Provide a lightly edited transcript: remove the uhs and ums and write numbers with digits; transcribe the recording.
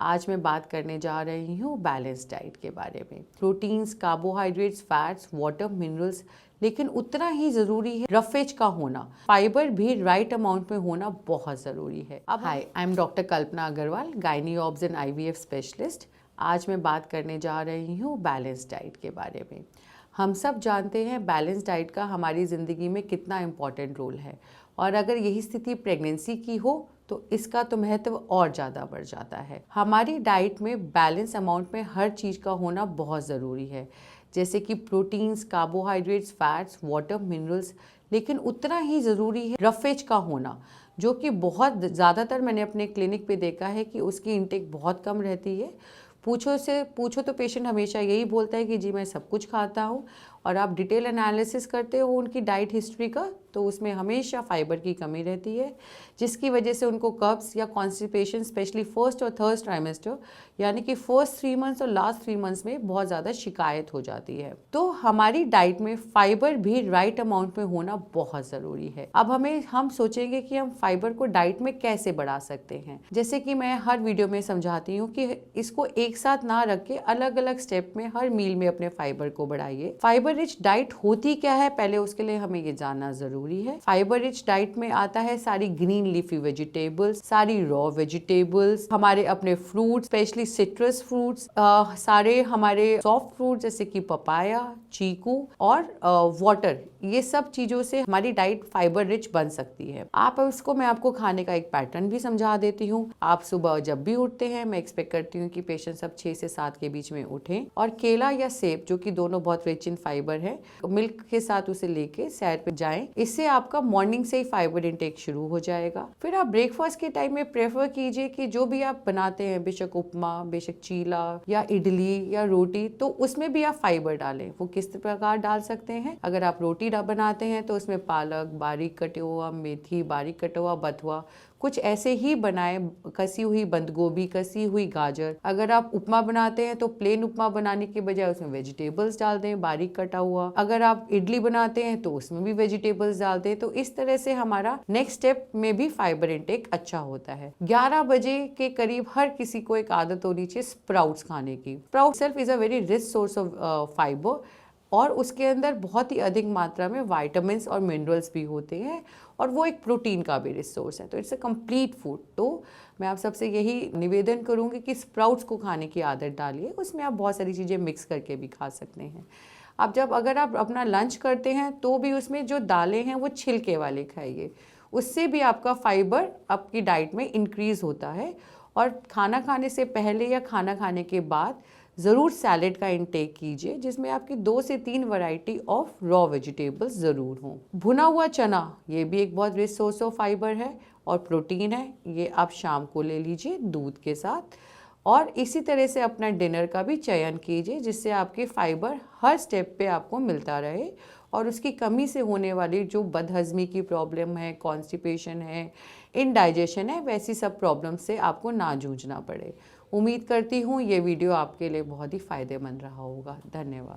आज मैं बात करने जा रही हूँ बैलेंस डाइट के बारे में। Proteins, carbohydrates, fats, water, minerals, लेकिन उतना ही ज़रूरी है रफेज का होना। फाइबर भी राइट अमाउंट में होना बहुत ज़रूरी है। अब hi, I am doctor Kalpana Agarwal, gynae obs and IVF specialist. आज मैं बात करने जा रही हूँ बैलेंस डाइट के बारे में। हम सब जानते हैं बैलेंस डाइट का हमारी ज़िंदगी में कितना इम्पॉर्टेंट रोल है, और अगर यही स्थिति प्रेगनेंसी की हो तो इसका तो महत्व और ज़्यादा बढ़ जाता है। हमारी डाइट में बैलेंस अमाउंट में हर चीज़ का होना बहुत ज़रूरी है, जैसे कि proteins, carbohydrates, fats, water, minerals, लेकिन उतना ही ज़रूरी है रफेज का होना, जो कि बहुत ज़्यादातर मैंने अपने क्लिनिक पे देखा है कि उसकी इंटेक बहुत कम रहती है। पूछो तो पेशेंट हमेशा यही बोलता है कि जी मैं सब कुछ खाता हूँ, और आप डिटेल एनालिसिस करते हो उनकी डाइट हिस्ट्री का तो उसमें हमेशा फाइबर की कमी रहती है, जिसकी वजह से उनको कब्स या कॉन्स्टिपेशन स्पेशली फर्स्ट और थर्ड ट्राइमेस्टर यानी कि फर्स्ट 3 मंथ्स और लास्ट 3 मंथ्स में बहुत ज़्यादा शिकायत हो जाती है। तो हमारी डाइट में फाइबर भी राइट अमाउंट में होना बहुत ज़रूरी है। अब हम सोचेंगे कि हम फाइबर को डाइट में कैसे बढ़ा सकते हैं। जैसे कि मैं हर वीडियो में समझाती हूँ कि इसको एक साथ ना रख के अलग अलग स्टेप में हर मील में अपने फाइबर को बढ़ाइए। फाइबर रिच डाइट होती क्या है, पहले उसके लिए हमें ये जानना जरूरी है। फाइबर रिच डाइट में आता है सारी ग्रीन लीफी वेजिटेबल्स, सारी रॉ वेजिटेबल्स, हमारे अपने फ्रूट्स स्पेशली सिट्रस फ्रूट्स, सारे हमारे सॉफ्ट फ्रूट जैसे कि पपाया, चीकू और वाटर, ये सब चीजों से हमारी डाइट फाइबर रिच बन सकती है। मैं आपको खाने का एक पैटर्न भी समझा देती हूँ। आप सुबह जब भी उठते हैं, मैं एक्सपेक्ट करती हूँ कि पेशेंट सब 6 से 7 के बीच में उठें, और केला या सेब, जो कि दोनों बहुत रिच इन फाइबर है, मिल्क के साथ उसे लेके सैर पे जाएं। इससे आपका मॉर्निंग से ही फाइबर इंटेक शुरू हो जाएगा। फिर आप ब्रेकफास्ट के टाइम में प्रेफर कीजिए कि जो भी आप बनाते हैं, बेशक उपमा, बेशक चीला या इडली या रोटी, तो उसमें भी आप फाइबर डालें। वो किस प्रकार डाल सकते हैं? अगर आप रोटी बनाते हैं तो उसमें पालक, बारीक कटे हुआ मेथी, बारीक कटा हुआ बथुआ, कुछ ऐसे ही बनाएं, कसी हुई बंद गोभी, कसी हुई गाजर। अगर आप उपमा बनाते हैं तो प्लेन उपमा बनाने के बजाय उसमें वेजिटेबल्स डाल दें, बारीक कटा हुआ। अगर आप इडली बनाते हैं तो उसमें भी वेजिटेबल्स डाल दें। तो इस तरह से हमारा नेक्स्ट स्टेप में भी फाइबर इंटेक अच्छा होता है। 11 बजे के करीब हर किसी को एक आदत होनी चाहिए स्प्राउट्स खाने की। Sprout self is a very rich source of fibre, और उसके अंदर बहुत ही अधिक मात्रा में विटामिन और मिनरल्स भी होते हैं, और वो एक प्रोटीन का भी रिसोर्स है। तो इट्स अ कंप्लीट फूड। तो मैं आप सबसे यही निवेदन करूंगी कि स्प्राउट्स को खाने की आदत डालिए। उसमें आप बहुत सारी चीज़ें मिक्स करके भी खा सकते हैं। अगर आप अपना लंच करते हैं तो भी उसमें जो दालें हैं वो छिलके वाले खाइए। उससे भी आपका फाइबर आपकी डाइट में इंक्रीज होता है। और खाना खाने से पहले या खाना खाने के बाद ज़रूर सैलेड का इंटेक कीजिए, जिसमें आपकी 2 से 3 वैरायटी ऑफ रॉ वेजिटेबल्स ज़रूर हों। भुना हुआ चना, ये भी एक बहुत रिच सोर्स ऑफ फाइबर है और प्रोटीन है। ये आप शाम को ले लीजिए दूध के साथ। और इसी तरह से अपना डिनर का भी चयन कीजिए, जिससे आपके फाइबर हर स्टेप पे आपको मिलता रहे, और उसकी कमी से होने वाली जो बदहजमी की प्रॉब्लम है, कॉन्स्टिपेशन है, इनडाइजेशन है, वैसी सब प्रॉब्लम से आपको ना जूझना पड़े। उम्मीद करती हूँ ये वीडियो आपके लिए बहुत ही फ़ायदेमंद रहा होगा। धन्यवाद।